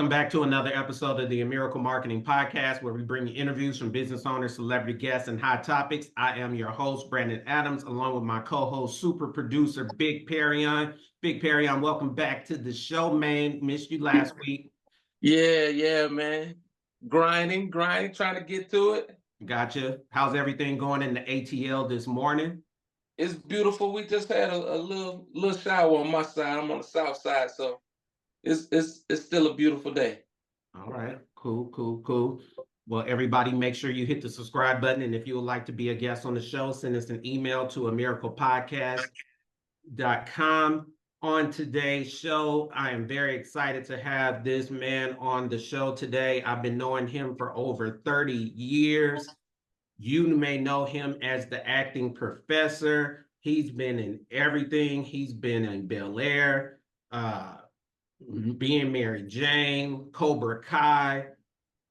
Welcome back to another episode of the Miracle Marketing Podcast, where we bring you interviews from business owners, celebrity guests, and hot topics. I am your host, Brandon Adams, along with my co-host, super producer, Big Perion. Big Perion, welcome back to the show, man. Missed you last week. Yeah, man. Grinding, trying to get to it. Gotcha. How's everything going in the ATL this morning? It's beautiful. We just had a little shower on my side. I'm on the south side, so it's still a beautiful day. All right, cool. Well, everybody, make sure you hit the subscribe button. And if you would like to be a guest on the show, send us an email to amiraclepodcast.com. On today's show, I am very excited to have this man on the show today. I've been knowing him for over 30 years. You may know him as the acting professor. He's been in everything. He's been in Bel Air, Being Mary Jane, Cobra Kai.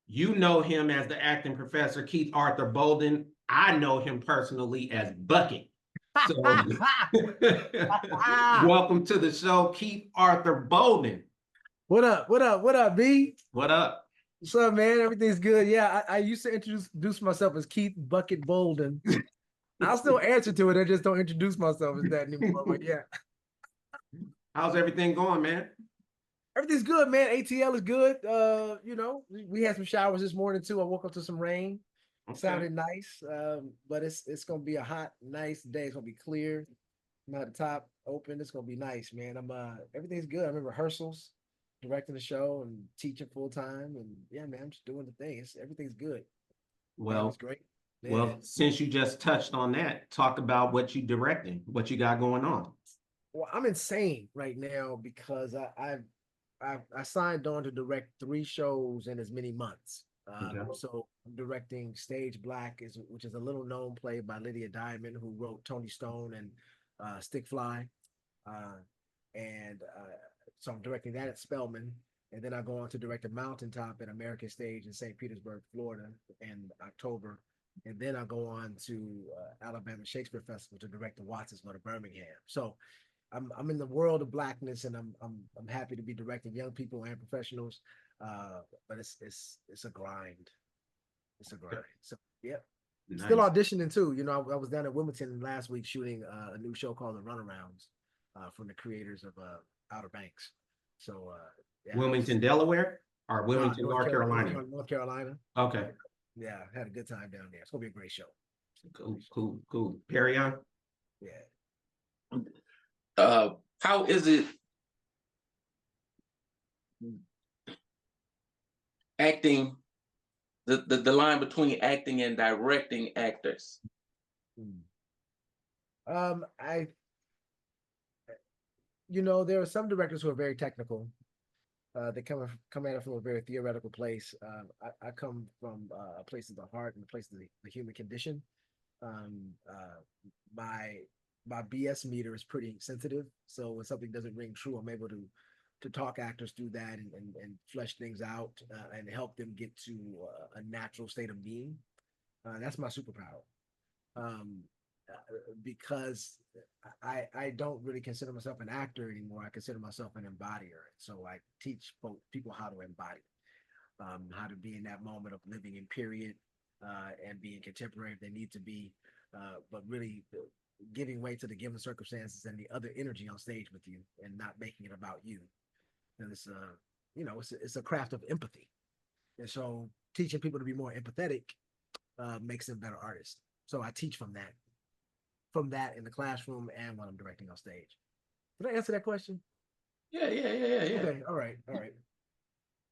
You know him as the acting professor, Keith Arthur Bolden. I know him personally as Bucket. So, welcome to the show, Keith Arthur Bolden. What up, B? What up? What's up, man? Everything's good. Yeah, I used to introduce myself as Keith Bucket Bolden. I'll still answer to it. I just don't introduce myself as that anymore. But yeah. How's everything going, man? Everything's good, man. ATL is good. We had some showers this morning too. I woke up to some rain. Okay. Sounded nice. But it's gonna be a hot, nice day. It's gonna be clear. I'm at the top open. It's gonna be nice, man. Everything's good. I'm in rehearsals, directing the show and teaching full time. And yeah, man, I'm just doing the thing. Everything's good. Well, it's great. Man. Well, since you just touched on that, talk about what you're directing, what you got going on. Well, I'm insane right now because I signed on to direct 3 shows in as many months. Okay. So I'm directing Stage Black, which is a little known play by Lydia Diamond, who wrote Tony Stone and Stick Fly. So I'm directing that at Spelman. And then I go on to direct a Mountaintop at American Stage in St. Petersburg, Florida in October. And then I go on to Alabama Shakespeare Festival to direct the Watsons go to Birmingham. So I'm in the world of blackness, and I'm happy to be directing young people and professionals. But it's a grind. It's a grind. So yeah, nice. Still auditioning too. You know, I was down at Wilmington last week shooting a new show called The Runarounds from the creators of Outer Banks. So yeah, Wilmington, Delaware, or Wilmington, North Carolina. North Carolina. Okay. Yeah, had a good time down there. It's gonna be a great show. Cool. Perion? Yeah. How is it acting, the line between acting and directing actors? There are some directors who are very technical. They come at it from a very theoretical place. I come from a place of the heart and a place of the human condition. My BS meter is pretty sensitive, so when something doesn't ring true, I'm able to talk actors through that and flesh things out and help them get to a natural state of being. That's my superpower. Because I don't really consider myself an actor anymore. I consider myself an embodier. So I teach people how to embody, how to be in that moment of living in period and being contemporary if they need to be, but really giving way to the given circumstances and the other energy on stage with you and not making it about you. And it's a craft of empathy. And so teaching people to be more empathetic makes them better artists. So I teach from that in the classroom and when I'm directing on stage. Did I answer that question? Yeah. Okay, all right.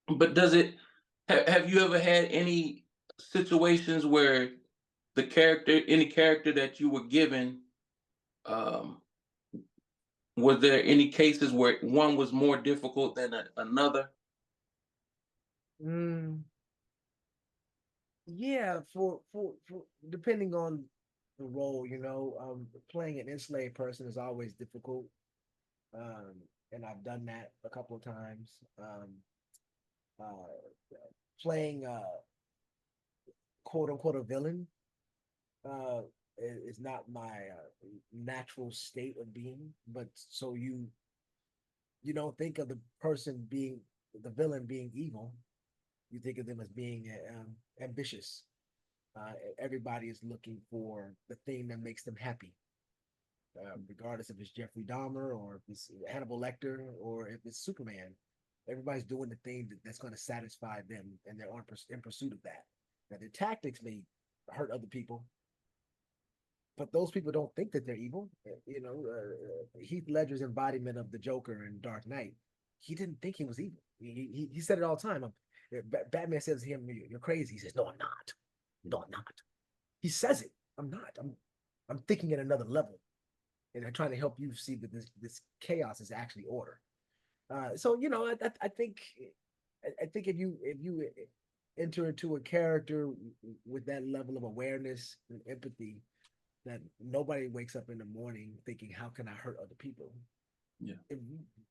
But have you ever had any situations where any character that you were given, was there any cases where one was more difficult than another? Yeah, for depending on the role, playing an enslaved person is always difficult. And I've done that a couple of times. Playing quote unquote a villain is not my natural state of being, but so you don't think of the person being the villain being evil, you think of them as being ambitious. Everybody is looking for the thing that makes them happy, regardless if it's Jeffrey Dahmer or if it's Hannibal Lecter or if it's Superman. Everybody's doing the thing that's going to satisfy them, and they're in pursuit of that. Now, their tactics may hurt other people, but those people don't think that they're evil. Heath Ledger's embodiment of the Joker in Dark Knight, he didn't think he was evil. He said it all the time. Batman says to him, "You're crazy." He says, "No, I'm not. No, I'm not." He says it. I'm not. I'm thinking at another level, and I'm trying to help you see that this chaos is actually order. So I think if you enter into a character with that level of awareness and empathy, that nobody wakes up in the morning thinking, how can I hurt other people? Yeah.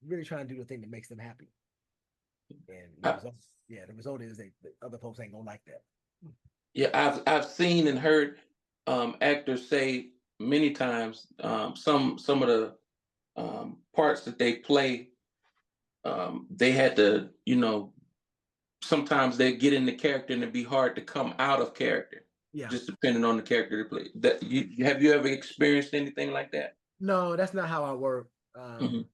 Really trying to do the thing that makes them happy. And the result is that other folks ain't gonna like that. Yeah, I've seen and heard actors say many times some of the parts that they play, they had to, sometimes they get in the character and it'd be hard to come out of character. Yeah. Just depending on the character they play. Have you ever experienced anything like that? No, that's not how I work. Mhm.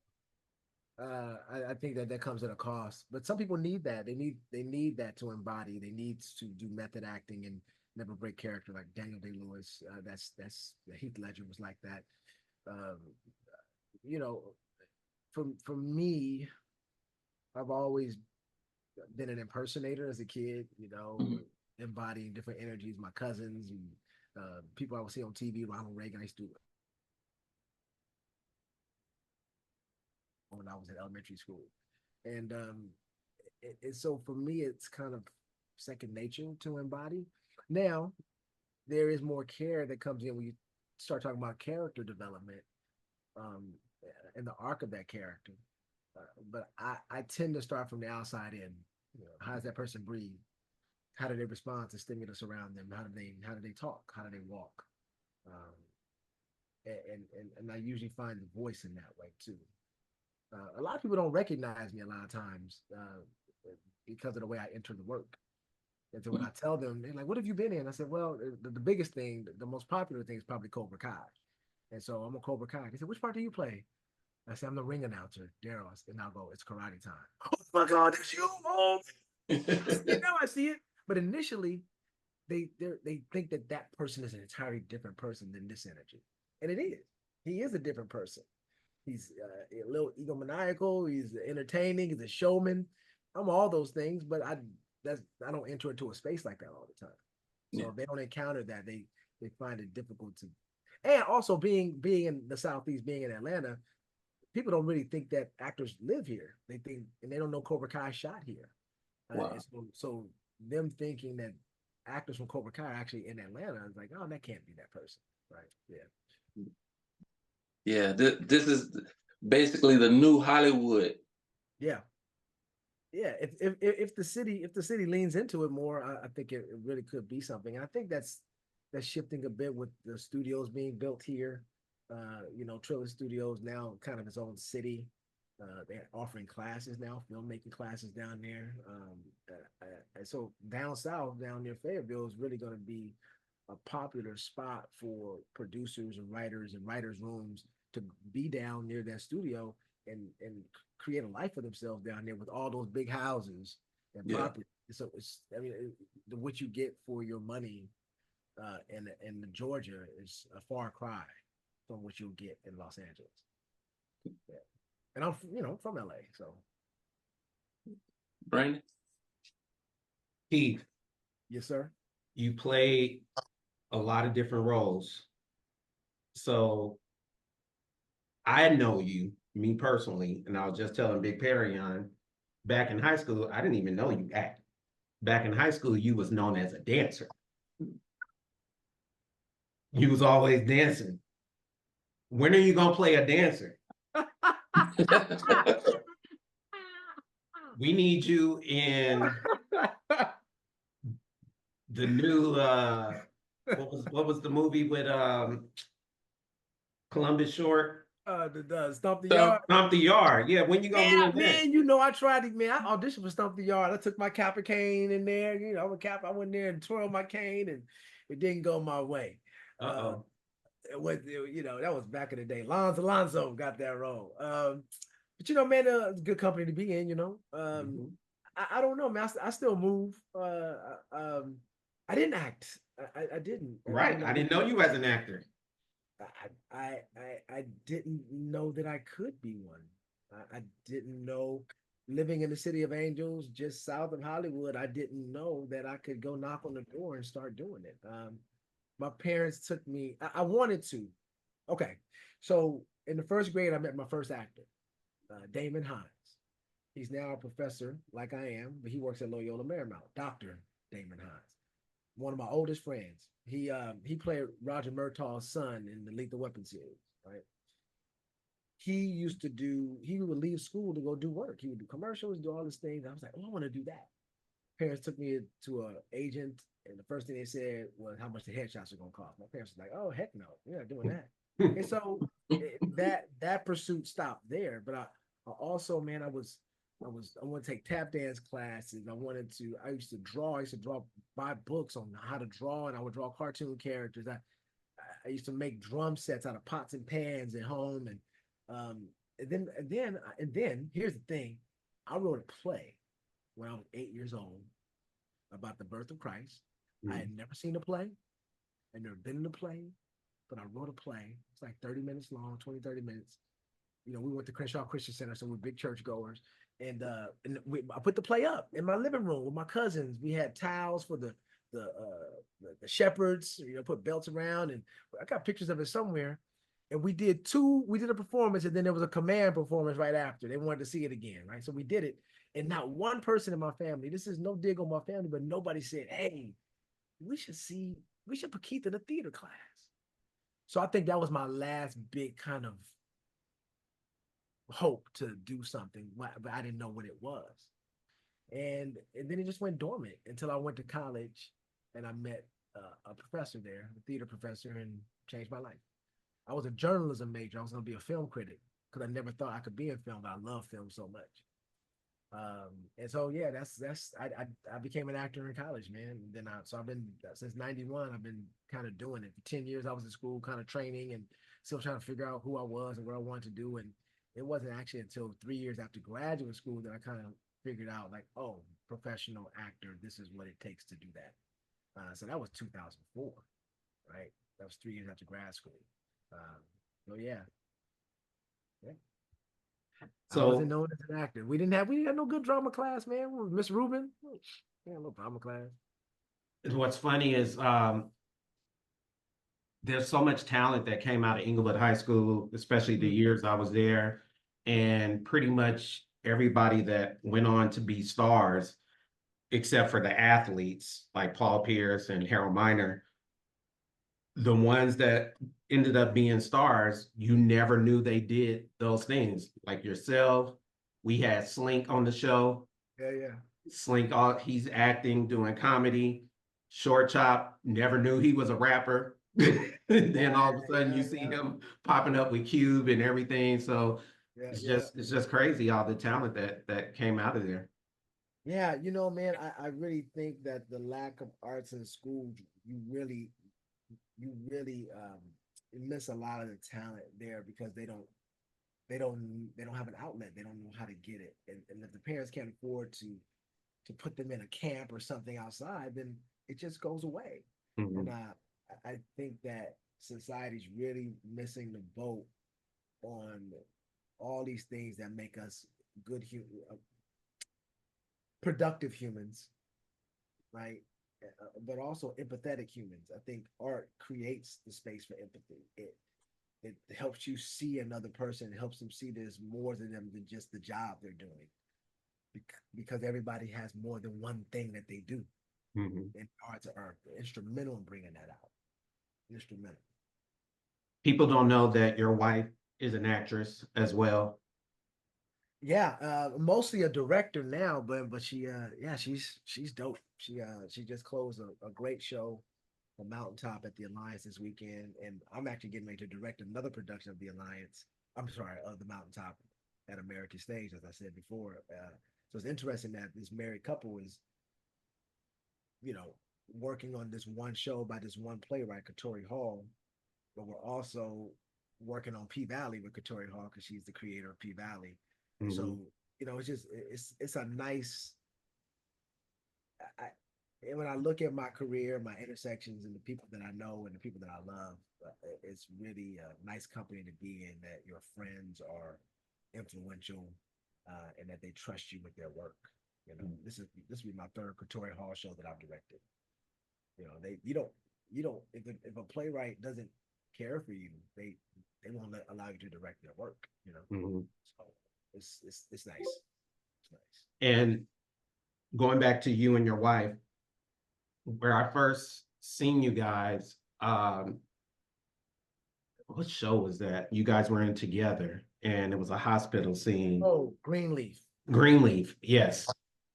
I think that comes at a cost, but some people need that. They need that to embody. They need to do method acting and never break character, like Daniel Day-Lewis. That's Heath Ledger was like that. For me, I've always been an impersonator as a kid. Embodying different energies. My cousins and people I would see on TV. Ronald Reagan. I used to when I was in elementary school. And so for me, it's kind of second nature to embody. Now, there is more care that comes in when you start talking about character development and the arc of that character. But I tend to start from the outside in. How does that person breathe? How do they respond to stimulus around them? How do they talk? How do they walk? And I usually find the voice in that way too. A lot of people don't recognize me a lot of times because of the way I enter the work. And so when I tell them, they're like, "What have you been in?" I said, "Well, the biggest thing, the most popular thing is probably Cobra Kai." And so I'm a Cobra Kai. They said, "Which part do you play?" I said, "I'm the ring announcer, Daryl." And I'll go, "It's karate time." "Oh my God, it's you, Mom." I see it. But initially, they think that person is an entirely different person than this energy. And it is. He is a different person. He's a little egomaniacal. He's entertaining. He's a showman. I'm all those things, but I don't enter into a space like that all the time. So if they don't encounter that, they find it difficult to. And also being in the Southeast, being in Atlanta, people don't really think that actors live here. They think, and they don't know Cobra Kai shot here. Wow. So them thinking that actors from Cobra Kai are actually in Atlanta is like, oh, that can't be that person, right? Yeah. Yeah, this is basically the new Hollywood. Yeah. If the city leans into it more, I think it really could be something. And I think that's shifting a bit with the studios being built here. Trilogy Studios now kind of its own city. They're offering classes now, filmmaking classes down there. And so down south, down near Fayetteville, is really going to be a popular spot for producers and writers' rooms to be down near that studio and create a life for themselves down there with all those big houses and property. So what you get for your money in Georgia is a far cry from what you'll get in Los Angeles. Yeah. And I'm from LA, so. Brandon? Keith, Yes, sir. you played a lot of different roles. So I know you, me personally, and I was just telling Big Perry on back in high school, I didn't even know you act. Back in high school, you was known as a dancer. You was always dancing. When are you gonna play a dancer? We need you in the new what was the movie with Columbus Short? The Stomp the So Yard. Stomp the Yard. Yeah, when you gonna be Yeah, in that? man, you know, I tried it, man. I auditioned for Stomp the Yard. I took my Kappa cane in there, you know, I'm a Kappa. I went there and twirled my cane, and it didn't go my way. Uh-oh. You know, that was back in the day. Alonzo got that role. But you know, man, it's a good company to be in, you know. Mhm. I don't know, man. I still move. I didn't act. I didn't. Right. I didn't know you as an actor. I didn't know that I could be one. I didn't know, living in the city of Angels, just south of Hollywood, I didn't know that I could go knock on the door and start doing it. My parents took me, I wanted to. Okay. So in the first grade, I met my first actor, Damon Hines. He's now a professor like I am, but he works at Loyola Marymount, Dr. Damon Hines, one of my oldest friends. He played Roger Murtaugh's son in the Lethal Weapon series, right? He would leave school to go do work. He would do commercials, do all these things. I was like, oh, I want to do that. Parents took me to an agent, and the first thing they said was how much the headshots are gonna cost. My parents were like, oh heck no, we're not doing that. And so that pursuit stopped there. But I also, man, I want to take tap dance classes. I used to draw. I used to draw, buy books on how to draw, and I would draw cartoon characters. I used to make drum sets out of pots and pans at home, um, and then here's the thing: I wrote a play when I was 8 years old about the birth of Christ. I had never seen a play, I'd never been in a play, but I wrote a play. It's like 30 minutes long, 20, 30 minutes. You know, we went to Crenshaw Christian Center, so we're big churchgoers. I put the play up in my living room with my cousins. We had towels for the shepherds, you know, put belts around, and I got pictures of it somewhere. And we did a performance, and then there was a command performance right after. They wanted to see it again, right? So we did it. And not one person in my family, this is no dig on my family, but nobody said, hey, we should put Keith in a theater class. So I think that was my last big kind of hope to do something, but I didn't know what it was. And then it just went dormant until I went to college and I met a professor there, a theater professor, and changed my life. I was a journalism major. I was going to be a film critic because I never thought I could be in film, but I love film so much. And so yeah, I became an actor in college, man. And then I've been since '91. I've been kind of doing it for 10 years. I was in school, kind of training and still trying to figure out who I was and what I wanted to do. And it wasn't actually until 3 years after graduate school that I kind of figured out, like, oh, professional actor, this is what it takes to do that. So that was 2004, right? That was 3 years after grad school. So yeah, yeah. I wasn't So known as an actor. We didn't have no good drama class, man. Miss Rubin, yeah, no drama class. what's funny is there's so much talent that came out of Inglewood High School, especially the Mm. years I was there. And pretty much everybody that went on to be stars, except for the athletes like Paul Pierce and Harold Miner, the ones that ended up being stars, you never knew they did those things. Like yourself, we had Slink on the show. Yeah, yeah, Slink, he's acting, doing comedy. Short Chop, never knew he was a rapper. Then all of a sudden you yeah, see yeah, him popping up with Cube and everything. So yeah, it's yeah. just crazy all the talent that came out of there. Yeah, you know, man, I really think that the lack of arts in school, you really miss a lot of the talent there because they don't have an outlet. They don't know how to get it. And if the parents can't afford to put them in a camp or something outside, then it just goes away. And Mhm. I think that society's really missing the boat on all these things that make us good, productive humans, right? But also empathetic humans. I think art creates the space for empathy. It helps you see another person. It helps them see there's more to them than just the job they're doing, because everybody has more than one thing that they do. Mhm. And arts are instrumental in bringing that out. Instrumental. People don't know that your wife is an actress as well. Yeah, mostly a director now, but she yeah, she's dope. She just closed a great show, a Mountaintop at the Alliance this weekend, and I'm actually getting ready to direct another production of the Alliance I'm sorry, of the mountaintop at American Stage, as I said before. So it's interesting that this married couple is, you know, working on this one show by this one playwright, Katori Hall, but we're also working on P Valley with Katori Hall because she's the creator of P Valley. Mhm. So, you know, it's just it's a nice. I, and when I look at my career, my intersections, and the people that I know and the people that I love, it's really a nice company to be in. That your friends are influential, and that they trust you with their work. You know, this will be my third Katori Hall show that I've directed. You know, you don't if a playwright doesn't care for you, they won't allow you to direct their work. You know, Mhm. so it's nice. It's nice. And going back to you and your wife, where I first seen you guys, what show was that? You guys were in together, and it was a hospital scene. Oh, Greenleaf. Greenleaf, yes.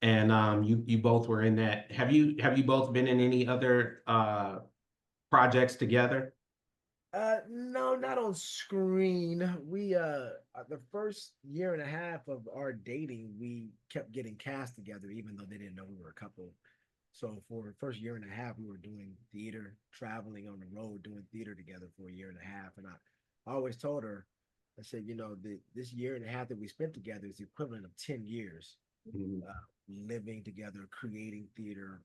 And you both were in that. Have you both been in any other projects together? No, not on screen. We the first year and a half of our dating, we kept getting cast together, even though they didn't know we were a couple. So for the first year and a half, we were doing theater, traveling on the road, doing theater together for a year and a half. And I always told her, I said, you know, this year and a half that we spent together is the equivalent of 10 years Mhm. living together, creating theater,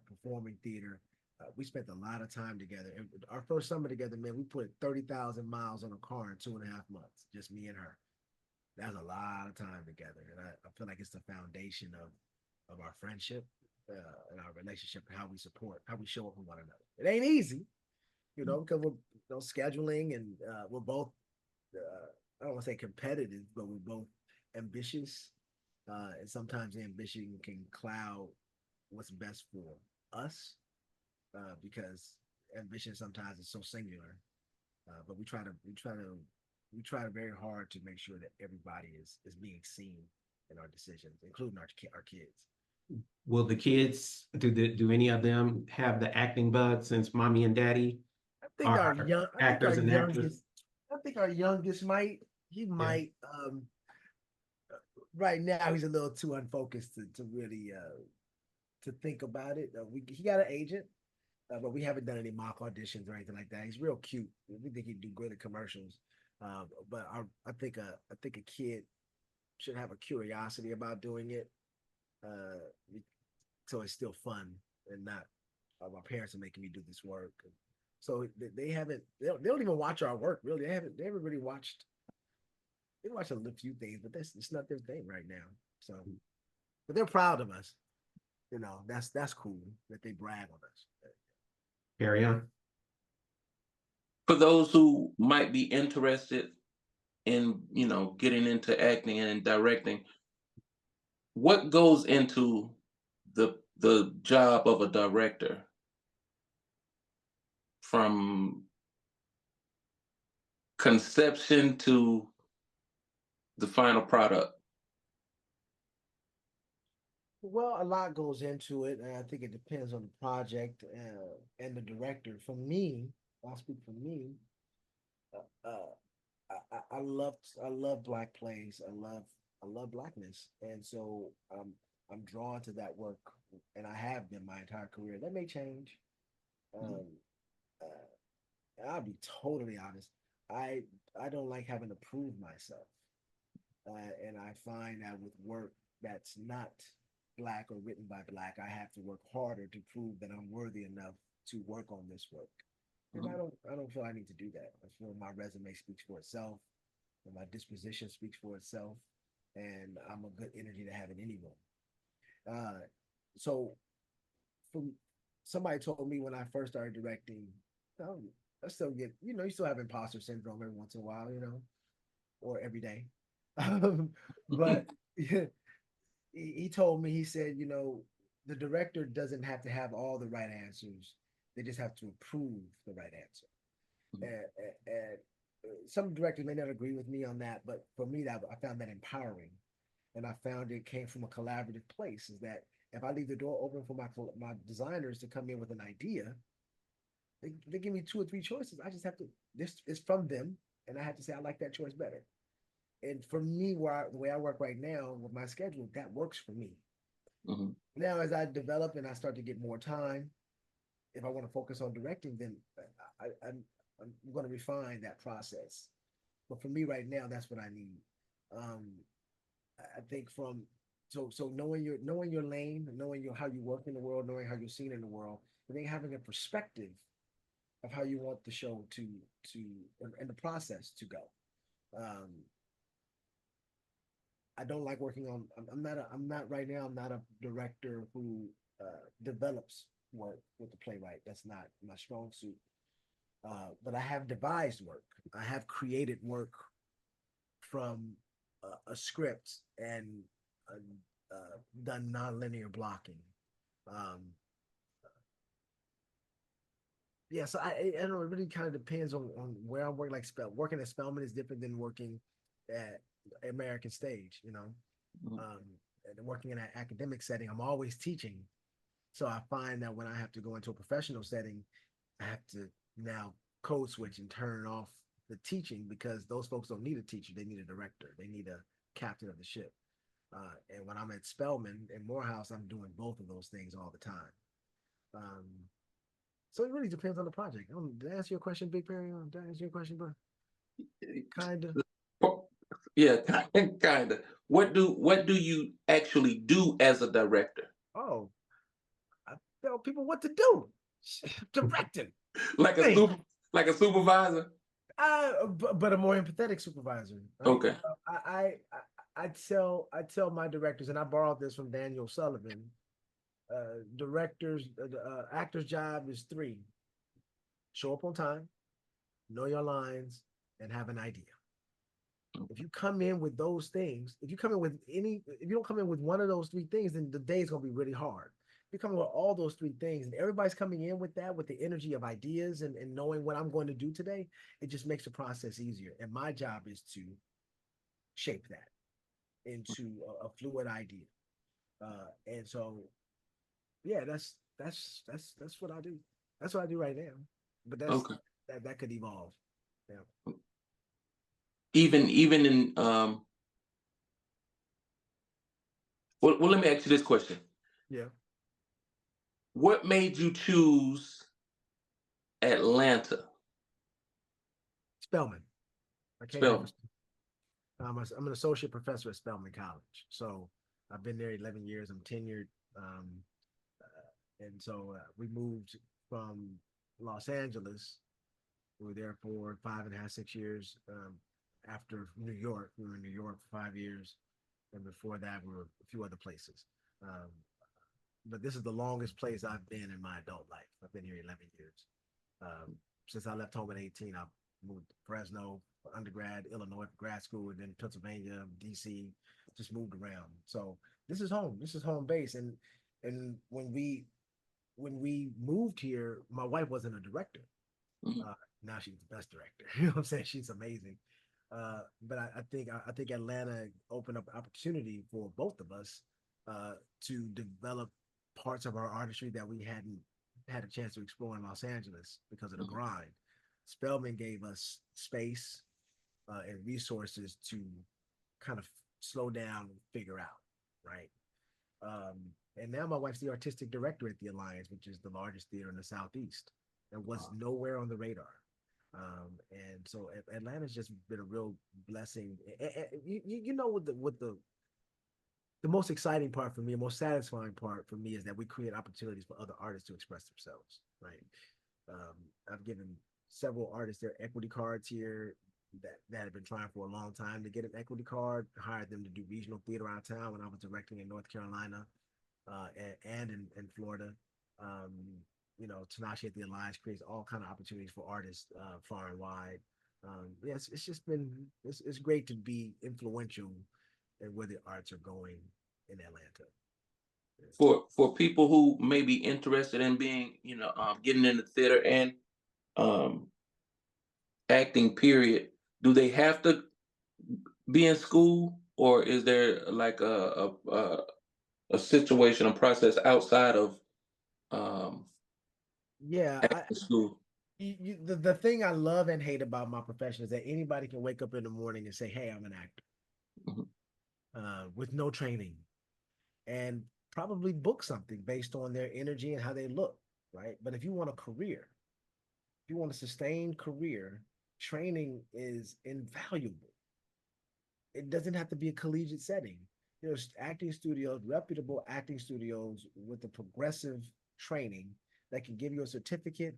performing theater. We spent a lot of time together. And our first summer together, man, we put 30,000 miles on a car in 2.5 months, just me and her. That's a lot of time together. And I feel like it's the foundation of our friendship and our relationship and how we support, how we show up for one another. It ain't easy, you know, because we're scheduling and we're both, I don't want to say competitive, but we're both ambitious. And sometimes the ambition can cloud what's best for us because ambition sometimes is so singular. But we try to very hard to make sure that everybody is being seen in our decisions, including our kids. Will the kids do any of them have the acting bug since mommy and daddy are I think our actors and actresses? youngest, I think our youngest might, he Yeah. might, right now he's a little too unfocused to really, to think about it. He got an agent, but we haven't done any mock auditions or anything like that. He's real cute. We think he'd do great at commercials. But I think a kid should have a curiosity about doing it, uh, so it's still fun and not my parents are making me do this work. So they haven't. They don't even watch our work really. They haven't really watched. They watch a few things, but that's it's not their thing right now. So, but they're proud of us. You know, that's cool that they brag on us. Carry on. For those who might be interested in, getting into acting and directing, what goes into the job of a director from conception to the final product? Well, a lot goes into it, and I think it depends on the project and the director. For me, I'll speak for me. I love black plays. I love blackness, and so I'm drawn to that work, and I have been my entire career. That may change. Um, uh, and I'll be totally honest. I I don't like having to prove myself, and I find that with work that's not black or written by black, I have to work harder to prove that I'm worthy enough to work on this work. And I don't feel I need to do that. I feel my resume speaks for itself, and my disposition speaks for itself, and I'm a good energy to have in any room. Uh, so from somebody told me when I first started directing, oh, I still get, you still have imposter syndrome every once in a while, or every day. But he told me, he said, the director doesn't have to have all the right answers. They just have to approve the right answer. And some directors may not agree with me on that, but for me, that I found that empowering, and I found it came from a collaborative place. Is that if I leave the door open for my designers to come in with an idea, they give me two or three choices. I just have to. This is from them, and I had to say I like that choice better. And for me, the way I work right now with my schedule, that works for me. Mhm. Now, as I develop and I start to get more time, if I want to focus on directing, then I'm going to refine that process. But for me right now, that's what I need. Um, I think so knowing your lane, knowing how you work in the world, knowing how you're seen in the world, and then having a perspective of how you want the show to and the process to go. Um, I don't like working on. I'm not right now. I'm not a director who develops work with the playwright. That's not my strong suit. But I have devised work. I have created work from a script and done nonlinear blocking. Um, yeah, so I don't know. It really kind of depends on where I work. Like working at Spelman is different than working at American Stage. Mhm. And working in an academic setting, I'm always teaching. So I find that when I have to go into a professional setting, I have to now code switch and turn off the teaching because those folks don't need a teacher. They need a director. They need a captain of the ship. And when I'm at Spelman and Morehouse, I'm doing both of those things all the time. Um, so it really depends on the project. Did I answer your question, Big Perry? Did I answer your question, bro? Kind of. Yeah, kind of. What do you actually do as a director? Oh, I tell people what to do. Directing. Like a Hey, like a supervisor? but a more empathetic supervisor, right? Okay. I tell my directors, and I borrowed this from Daniel Sullivan. Actor's job is three: show up on time, know your lines, and have an idea. If you come in with those things, if you don't come in with one of those three things, then the day is gonna be really hard. If you come in with all those three things, and everybody's coming in with that, with the energy of ideas and knowing what I'm going to do today, it just makes the process easier. And my job is to shape that into a fluid idea. And so, yeah, that's what I do. That's what I do right now. But Okay. that could evolve. Yeah. Even in well, let me ask you this question. Yeah. What made you choose Atlanta? Spelman. I came here for Spell. I'm an associate professor at Spelman College. So I've been there 11 years. I'm tenured. And so we moved from Los Angeles. We were there for 5.5, 6 years. After New York, we were in New York for 5 years. And before that, we were a few other places. Um, but this is the longest place I've been in my adult life. I've been here 11 years. Since I left home at 18, I moved to Fresno for undergrad, Illinois for grad school, and then Pennsylvania, DC, just moved around. So this is home. This is home base. And when we moved here, my wife wasn't a director. Mhm. Now she's the best director. You know what I'm saying? She's amazing. But I think Atlanta opened up opportunity for both of us to develop parts of our artistry that we hadn't had a chance to explore in Los Angeles because of the Mhm. grind. Spelman gave us space and resources to kind of slow down and figure out, right? And now my wife's the artistic director at the Alliance, which is the largest theater in the Southeast. That was Wow. nowhere on the radar. And so Atlanta's just been a real blessing. You know what the most exciting part for me, the most satisfying part for me is that we create opportunities for other artists to express themselves, right? Um, I've given several artists their equity cards here that have been trying for a long time to get an equity card, hired them to do regional theater out of town when I was directing in North Carolina and in Florida. Um, Tanashi at the Alliance creates all kind of opportunities for artists far and wide. Yes, it's just been it's great to be influential in where the arts are going in Atlanta. For people who may be interested in being, getting into theater and um, acting, period, do they have to be in school, or is there like a situation, a process outside of um, Yeah, acting school? The thing I love and hate about my profession is that anybody can wake up in the morning and say, "Hey, I'm an actor," Mhm. with no training, and probably book something based on their energy and how they look, right? But if you want a career, if you want a sustained career, training is invaluable. It doesn't have to be a collegiate setting. There's acting studios, reputable acting studios with a progressive training that can give you a certificate,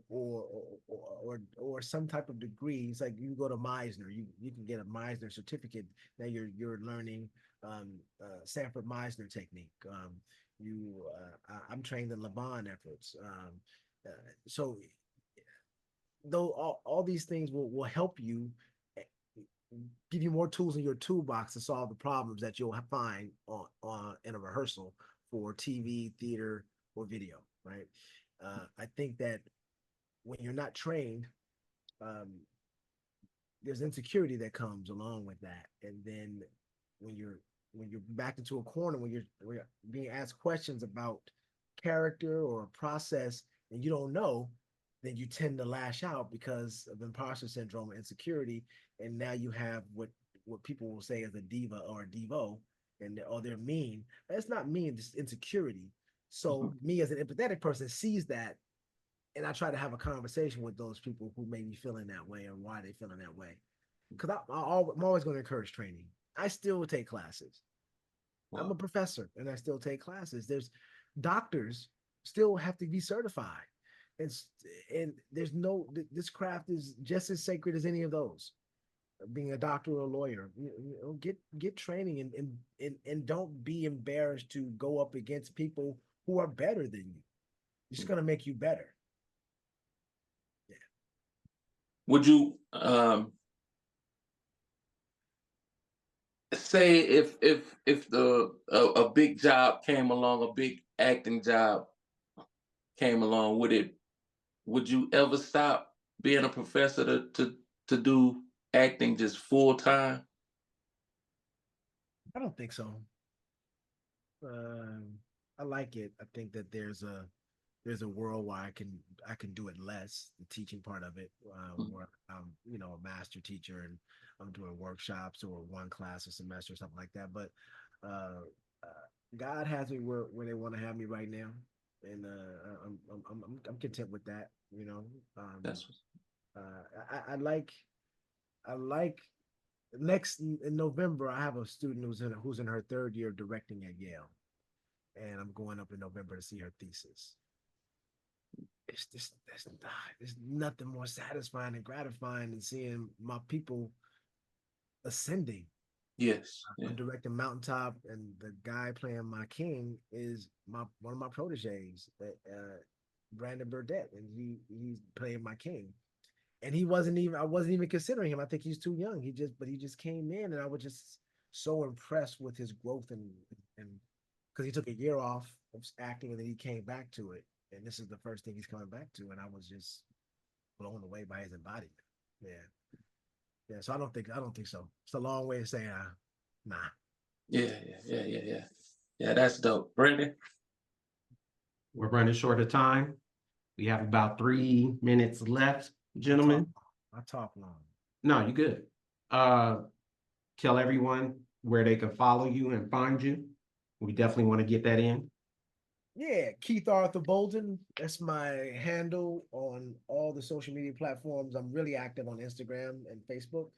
or some type of degree. It's like you go to Meisner, you can get a Meisner certificate. Now you're learning Sanford Meisner technique. I'm trained in Laban efforts. So though all these things will help you, eh, give you more tools in your toolbox to solve the problems that you'll find on in a rehearsal for TV, theater, or video, right? I think that when you're not trained, um, there's insecurity that comes along with that, and then when you're when you're backed into a corner, when you're being asked questions about character or a process and you don't know, then you tend to lash out because of imposter syndrome and insecurity, and now you have what people will say is a diva or a devo, and they're mean. That's not mean, it's insecurity. So Mhm. me as an empathetic person sees that, and I try to have a conversation with those people who may be feeling that way and why they feeling that way. Because I'm always going to encourage training. I still take classes. I'm a Wow. professor and I still take classes. There's doctors still have to be certified. It's and there's no this craft is just as sacred as any of those. Being a doctor or a lawyer, get training and don't be embarrassed to go up against people who are better than you. It's just gonna make you better. Yeah. Would you say if the a big job came along, a big acting job came along, would you ever stop being a professor to do acting just full time? I don't think so. Um, I like it. I think that there's a world where I can do it less, the teaching part of it, Mhm. where I'm a master teacher and I'm doing workshops or one class a semester or something like that. But uh, God has me where they want to have me right now, and I'm content with that. Um, That's I like next in November. I have a student who's in her third year of directing at Yale, and I'm going up in November to see her thesis. It's just there's nothing more satisfying and gratifying than seeing my people ascending. yes, I'm yeah. directing Mountaintop, and the guy playing my king is my one of my proteges, Brandon Burdett, and he's playing my king. And I wasn't even considering him. I think he's too young. He just came in, and I was just so impressed with his growth and because he took a year off of acting and then he came back to it, and this is the first thing he's coming back to, and I was just blown away by his embodiment. Yeah, yeah. So I don't think so. It's a long way of saying, nah. Yeah. Yeah, that's dope. Brandon? We're running short of time. We have about 3 minutes left, I talk, gentlemen. I talk long. No, you good. Uh, Tell everyone where they can follow you and find you. We definitely want to get that in. Yeah, Keith Arthur Bolden. That's my handle on all the social media platforms. I'm really active on Instagram and Facebook.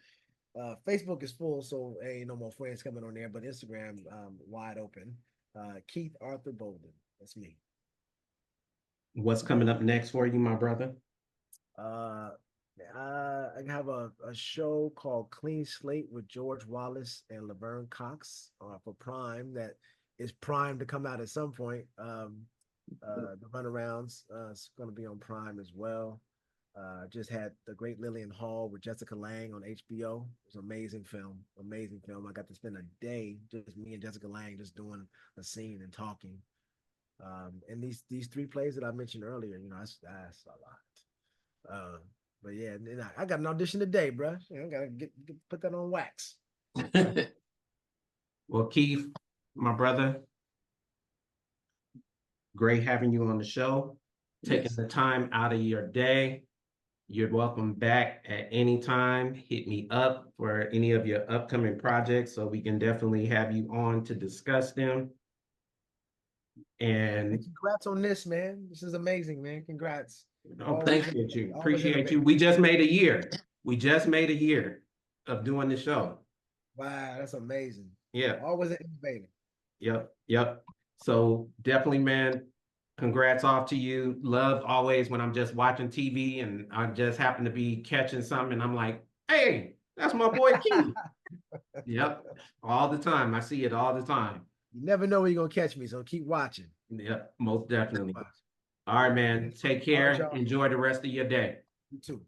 Facebook is full, so ain't no more friends coming on there. But Instagram, wide open. Keith Arthur Bolden. That's me. What's coming up next for you, my brother? Uh, I have a show called Clean Slate with George Wallace and Laverne Cox for Prime that is primed to come out at some point. The Runarounds it's going to be on Prime as well. Just had the Great Lillian Hall with Jessica Lange on HBO. It was an amazing film, amazing film. I got to spend a day just me and Jessica Lange just doing a scene and talking. And these three plays that I mentioned earlier, that's a lot. But yeah, and I got an audition today, bro. I gotta put that on wax. Well, Keith, my brother, great having you on the show. taking Yes. the time out of your day. You're welcome back at any time. Hit me up for any of your upcoming projects so we can definitely have you on to discuss them. And Congrats on this, man. This is amazing, man. Congrats. appreciate you. Always Appreciate you. innovative. We just made a year. We just made a year of doing the show. Wow, that's amazing. Yeah. Always innovative. Yep. So definitely, man, congrats off to you. Love always when I'm just watching TV and I just happen to be catching something and I'm like, hey, that's my boy Keith. Yep. All the time. I see it all the time. You never know where you're gonna catch me, so keep watching. Yep, most definitely. Watch. All right, man. Take All right, care. y'all. Enjoy the rest of your day. You too.